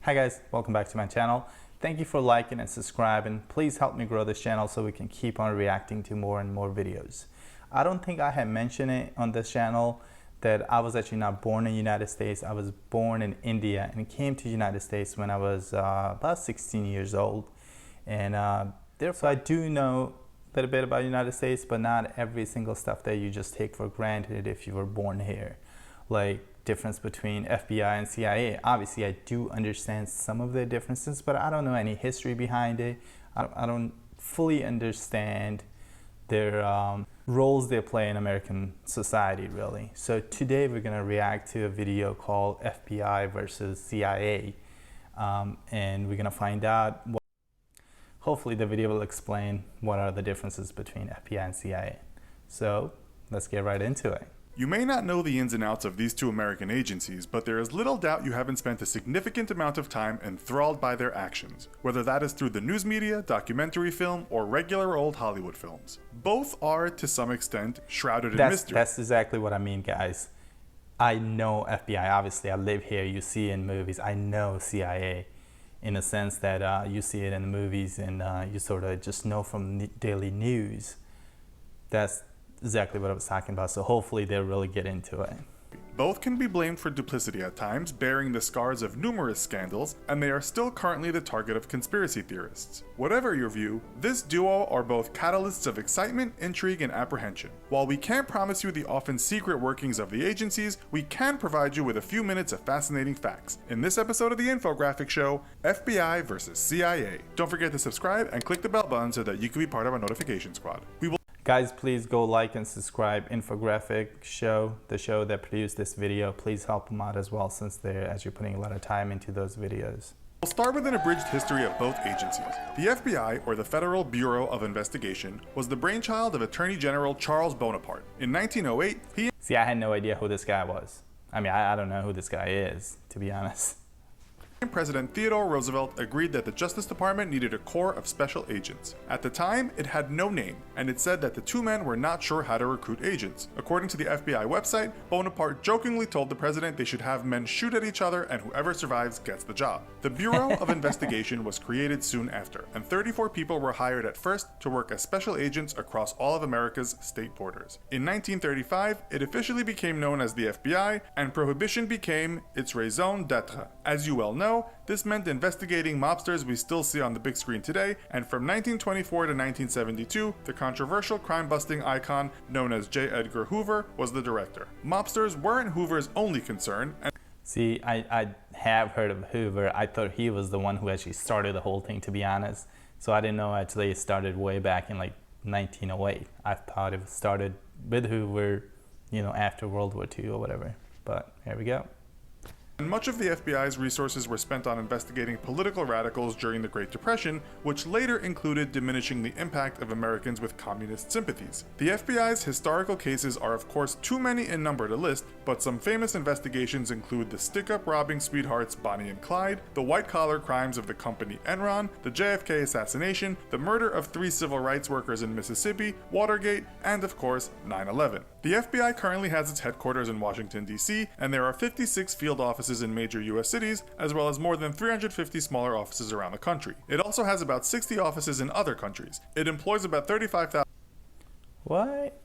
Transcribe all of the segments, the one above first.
Hi guys, welcome back to my channel. Thank you for liking and subscribing. Please help me grow this channel so we can keep on reacting to more and more videos. I don't think I had mentioned it on this channel that I was actually not born in the United States. I was born in India and came to the United States when I was about 16 years old. And therefore I do know a little bit about the United States, but not every single stuff that you just take for granted if you were born here. Like difference between FBI and CIA. Obviously, I do understand some of the differences, but I don't know any history behind it. I don't fully understand their roles they play in American society, really. So today we're gonna react to a video called FBI versus CIA, and we're gonna find out hopefully the video will explain what are the differences between FBI and CIA. So let's get right into it. You may not know the ins and outs of these two American agencies, but there is little doubt you haven't spent a significant amount of time enthralled by their actions, whether that is through the news media, documentary film, or regular old Hollywood films. Both are, to some extent, shrouded in mystery. That's exactly what I mean, guys. I know FBI, obviously I live here, you see it in movies. I know CIA in a sense that you see it in the movies and you sort of just know from daily news. That's exactly what I was talking about, so hopefully they'll really get into it. Both can be blamed for duplicity at times, bearing the scars of numerous scandals, and they are still currently the target of conspiracy theorists. Whatever your view, this duo are both catalysts of excitement, intrigue, and apprehension. While we can't promise you the often secret workings of the agencies, we can provide you with a few minutes of fascinating facts. In this episode of the Infographic Show, FBI versus CIA. Don't forget to subscribe and click the bell button so that you can be part of our notification squad. Guys, please go like and subscribe Infographic Show, the show that produced this video. Please help them out as well, since they're actually putting a lot of time into those videos. We'll start with an abridged history of both agencies. The FBI, or the Federal Bureau of Investigation, was the brainchild of Attorney General Charles Bonaparte. In 1908, See, I had no idea who this guy was. I mean, I don't know who this guy is, to be honest. President Theodore Roosevelt agreed that the Justice Department needed a corps of special agents. At the time, it had no name, and it said that the two men were not sure how to recruit agents. According to the FBI website, Bonaparte jokingly told the president they should have men shoot at each other and whoever survives gets the job. The Bureau of Investigation was created soon after, and 34 people were hired at first to work as special agents across all of America's state borders. In 1935, it officially became known as the FBI, and prohibition became its raison d'etre. As you well know, this meant investigating mobsters we still see on the big screen today, and from 1924 to 1972, the controversial crime-busting icon known as J. Edgar Hoover was the director. Mobsters weren't Hoover's only concern. See, I have heard of Hoover. I thought he was the one who actually started the whole thing, to be honest. So I didn't know actually it started way back in like 1908. I thought it started with Hoover, you know, after World War II or whatever. But here we go. And much of the FBI's resources were spent on investigating political radicals during the Great Depression, which later included diminishing the impact of Americans with communist sympathies. The FBI's historical cases are of course too many in number to list, but some famous investigations include the stick-up robbing sweethearts Bonnie and Clyde, the white-collar crimes of the company Enron, the JFK assassination, the murder of 3 civil rights workers in Mississippi, Watergate, and of course 9/11. The FBI currently has its headquarters in Washington, D.C., and there are 56 field offices in major US cities, as well as more than 350 smaller offices around the country. It also has about 60 offices in other countries. It employs about 35,000. What?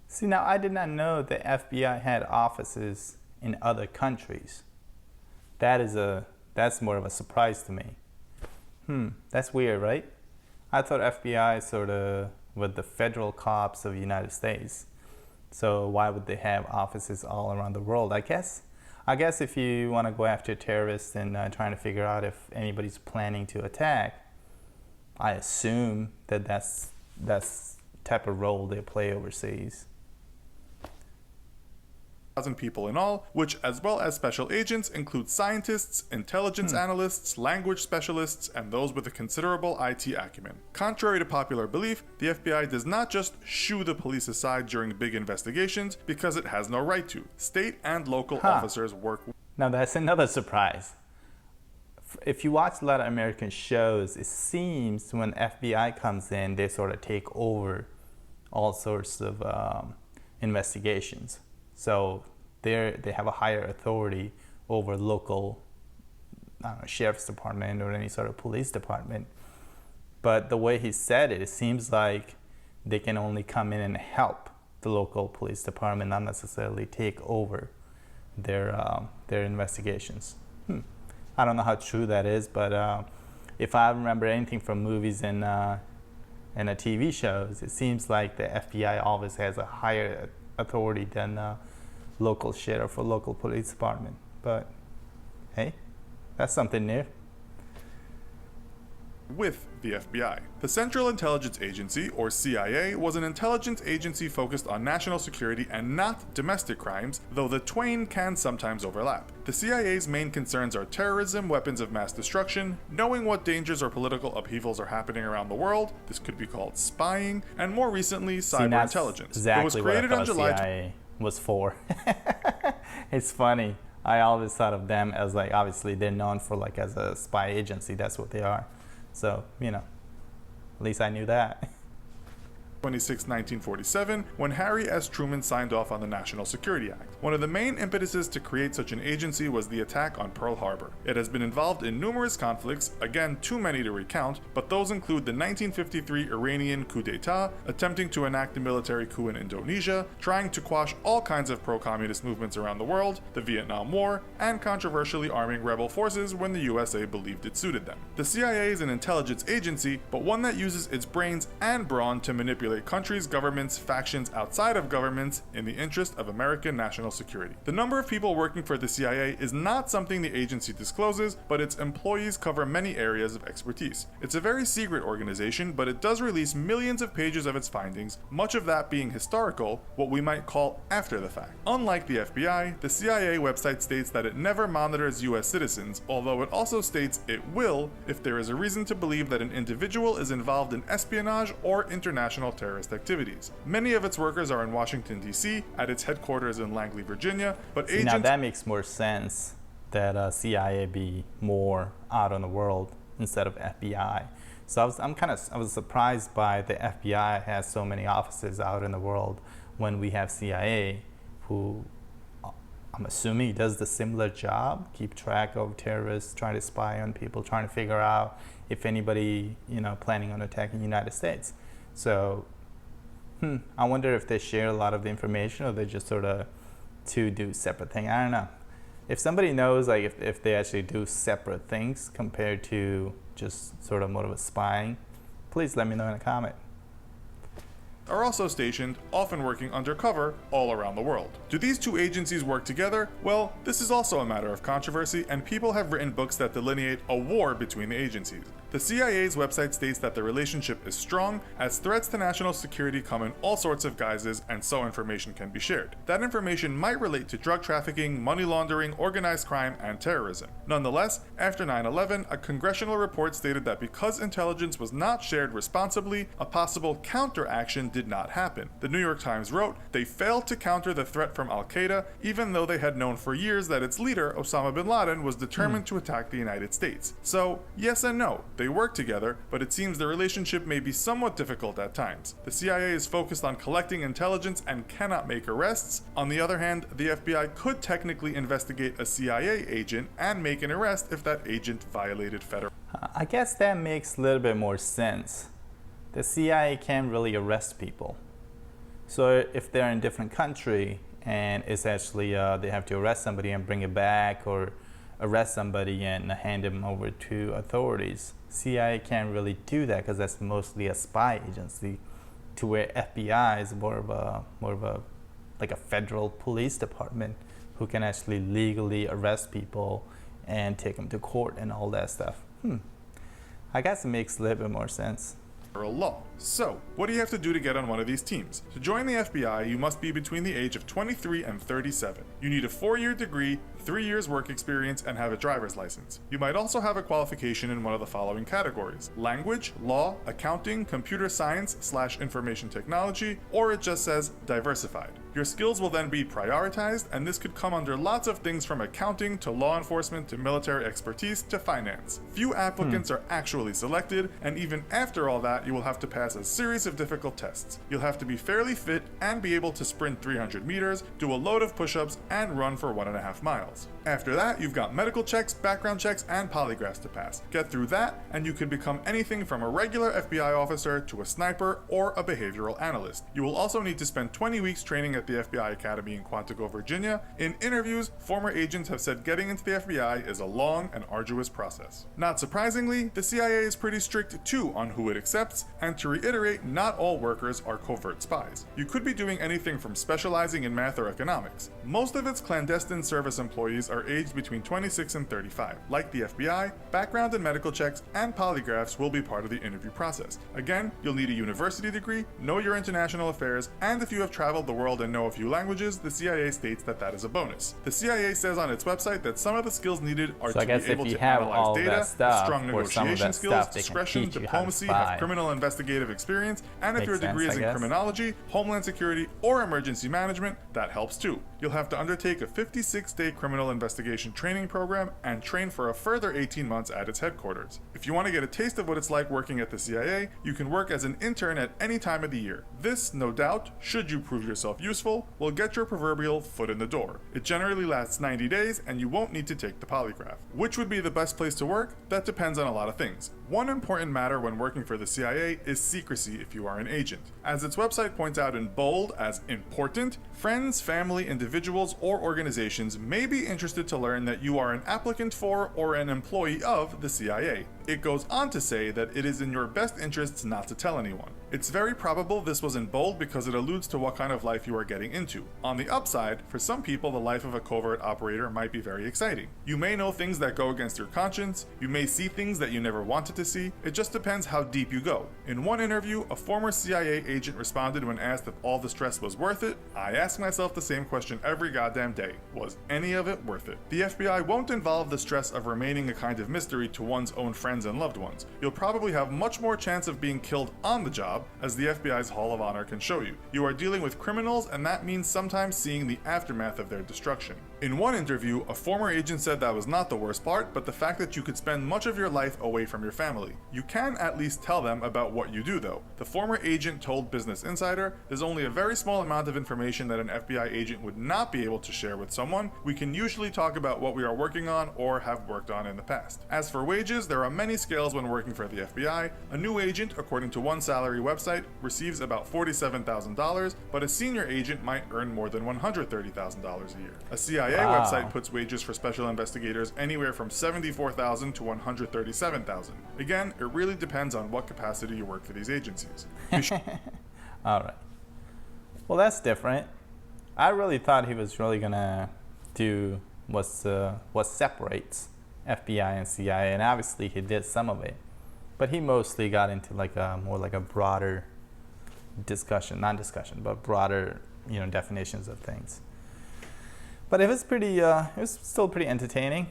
See, now I did not know the FBI had offices in other countries. That's more of a surprise to me. That's weird, right? I thought FBI sort of with the federal cops of the United States. So why would they have offices all around the world? I guess if you want to go after terrorists and trying to figure out if anybody's planning to attack, I assume that that's type of role they play overseas. People in all, which as well as special agents include scientists, intelligence analysts, language specialists, and those with a considerable IT acumen. Contrary to popular belief, the FBI does not just shoo the police aside during big investigations because it has no right to. State and local officers work. Now that's another surprise. If you watch a lot of American shows, it seems when FBI comes in, they sort of take over all sorts of investigations. So they have a higher authority over local I don't know, sheriff's department or any sort of police department. But the way he said it, it seems like they can only come in and help the local police department, not necessarily take over their investigations. I don't know how true that is, but if I remember anything from movies and the TV shows, it seems like the FBI always has a higher authority than local sheriff or local police department. But hey, that's something new. With the FBI. The Central Intelligence Agency, or CIA, was an intelligence agency focused on national security and not domestic crimes, though the twain can sometimes overlap. The CIA's main concerns are terrorism, weapons of mass destruction, knowing what dangers or political upheavals are happening around the world, this could be called spying, and more recently, cyber intelligence. Exactly it was created what I on thought July CIA was for. It's funny. I always thought of them as like, obviously they're known for like as a spy agency, that's what they are. So, you know, at least I knew that. 26, 1947, when Harry S. Truman signed off on the National Security Act. One of the main impetuses to create such an agency was the attack on Pearl Harbor. It has been involved in numerous conflicts, again too many to recount, but those include the 1953 Iranian coup d'etat, attempting to enact a military coup in Indonesia, trying to quash all kinds of pro-communist movements around the world, the Vietnam War, and controversially arming rebel forces when the USA believed it suited them. The CIA is an intelligence agency, but one that uses its brains and brawn to manipulate countries, governments, factions outside of governments in the interest of American national security. The number of people working for the CIA is not something the agency discloses, but its employees cover many areas of expertise. It's a very secret organization, but it does release millions of pages of its findings, much of that being historical, what we might call after the fact. Unlike the FBI, the CIA website states that it never monitors US citizens, although it also states it will if there is a reason to believe that an individual is involved in espionage or international terrorist activities. Many of its workers are in Washington, D.C., at its headquarters in Langley, Virginia, but agents... Now that makes more sense that CIA be more out on the world instead of FBI. So I was surprised by the FBI has so many offices out in the world when we have CIA, who I'm assuming does the similar job, keep track of terrorists, trying to spy on people, trying to figure out if anybody, planning on attacking the United States. So, I wonder if they share a lot of the information or they just sort of do separate things. I don't know. If somebody knows, like if they actually do separate things compared to just sort of more of a spying, please let me know in a comment. Are also stationed, often working undercover, all around the world. Do these two agencies work together? Well, this is also a matter of controversy, and people have written books that delineate a war between the agencies. The CIA's website states that the relationship is strong, as threats to national security come in all sorts of guises, and so information can be shared. That information might relate to drug trafficking, money laundering, organized crime, and terrorism. Nonetheless, after 9/11, a congressional report stated that because intelligence was not shared responsibly, a possible counteraction did not happen. The New York Times wrote, they failed to counter the threat from Al-Qaeda, even though they had known for years that its leader, Osama bin Laden, was determined to attack the United States. So, yes and no. They work together, but it seems the relationship may be somewhat difficult at times. The CIA is focused on collecting intelligence and cannot make arrests. On the other hand, the FBI could technically investigate a CIA agent and make an arrest if that agent violated federal. I guess that makes a little bit more sense. The CIA can't really arrest people. So if they're in a different country and it's actually they have to arrest somebody and bring it back, or arrest somebody and hand them over to authorities, CIA can't really do that because that's mostly a spy agency, to where FBI is more of a like a federal police department who can actually legally arrest people and take them to court and all that stuff. I guess it makes a little bit more sense. Law. So, what do you have to do to get on one of these teams? To join the FBI, you must be between the age of 23 and 37. You need a 4-year degree, 3 years work experience, and have a driver's license. You might also have a qualification in one of the following categories: language, law, accounting, computer science/information technology, or it just says diversified. Your skills will then be prioritized, and this could come under lots of things from accounting to law enforcement to military expertise to finance. Few applicants are actually selected, and even after all that, you will have to pass a series of difficult tests. You'll have to be fairly fit and be able to sprint 300 meters, do a load of push-ups, and run for 1.5 miles. After that, you've got medical checks, background checks, and polygraphs to pass. Get through that, and you can become anything from a regular FBI officer to a sniper or a behavioral analyst. You will also need to spend 20 weeks training at the FBI Academy in Quantico, Virginia. In interviews, former agents have said getting into the FBI is a long and arduous process. Not surprisingly, the CIA is pretty strict too on who it accepts, and to reiterate, not all workers are covert spies. You could be doing anything from specializing in math or economics. Most of its clandestine service employees are aged between 26 and 35. Like the FBI, background and medical checks and polygraphs will be part of the interview process. Again, you'll need a university degree, know your international affairs, and if you have traveled the world and know a few languages, the CIA states that that is a bonus. The CIA says on its website that some of the skills needed are to be able to analyze data, strong negotiation skills, discretion, diplomacy, have criminal investigative experience, and if your degree is in criminology, homeland security, or emergency management, that helps too. You'll have to undertake a 56-day criminal investigation training program and train for a further 18 months at its headquarters. If you want to get a taste of what it's like working at the CIA, you can work as an intern at any time of the year. This, no doubt, should you prove yourself useful, will get your proverbial foot in the door. It generally lasts 90 days and you won't need to take the polygraph. Which would be the best place to work? That depends on a lot of things. One important matter when working for the CIA is secrecy if you are an agent. As its website points out in bold as important, friends, family, individuals, or organizations may be interested to learn that you are an applicant for or an employee of the CIA. It goes on to say that it is in your best interests not to tell anyone. It's very probable this was in bold because it alludes to what kind of life you are getting into. On the upside, for some people the life of a covert operator might be very exciting. You may know things that go against your conscience, you may see things that you never wanted to see, it just depends how deep you go. In one interview, a former CIA agent responded when asked if all the stress was worth it. I ask myself the same question every goddamn day. Was any of it worth it? The FBI won't involve the stress of remaining a kind of mystery to one's own friends and loved ones. You'll probably have much more chance of being killed on the job, as the FBI's Hall of Honor can show you. You are dealing with criminals, and that means sometimes seeing the aftermath of their destruction. In one interview, a former agent said that was not the worst part, but the fact that you could spend much of your life away from your family. You can at least tell them about what you do though. The former agent told Business Insider, "There's only a very small amount of information that an FBI agent would not be able to share with someone. We can usually talk about what we are working on or have worked on in the past." As for wages, there are many scales when working for the FBI. A new agent, according to one salary website, receives about $47,000, but a senior agent might earn more than $130,000 a year. A CIA website puts wages for special investigators anywhere from $74,000 to $137,000. Again, it really depends on what capacity you work for these agencies. All right. Well, that's different. I really thought he was really gonna do what separates FBI and CIA, and obviously he did some of it, but he mostly got into like a more like a broader discussion, not discussion, but broader, definitions of things. But it was still pretty entertaining.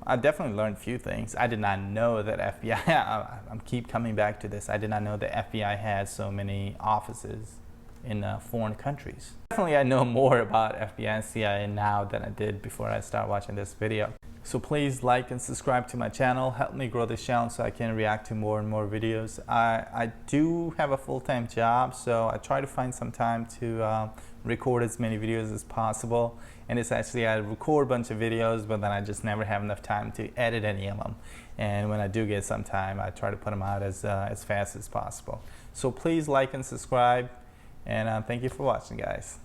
I definitely learned a few things. I did not know that FBI, I keep coming back to this, I did not know that FBI had so many offices in foreign countries. Definitely I know more about FBI and CIA now than I did before I started watching this video. So please like and subscribe to my channel, help me grow this channel so I can react to more and more videos. I do have a full-time job, so I try to find some time to record as many videos as possible. And it's actually, I record a bunch of videos, but then I just never have enough time to edit any of them. And when I do get some time, I try to put them out as fast as possible. So please like and subscribe, and thank you for watching, guys.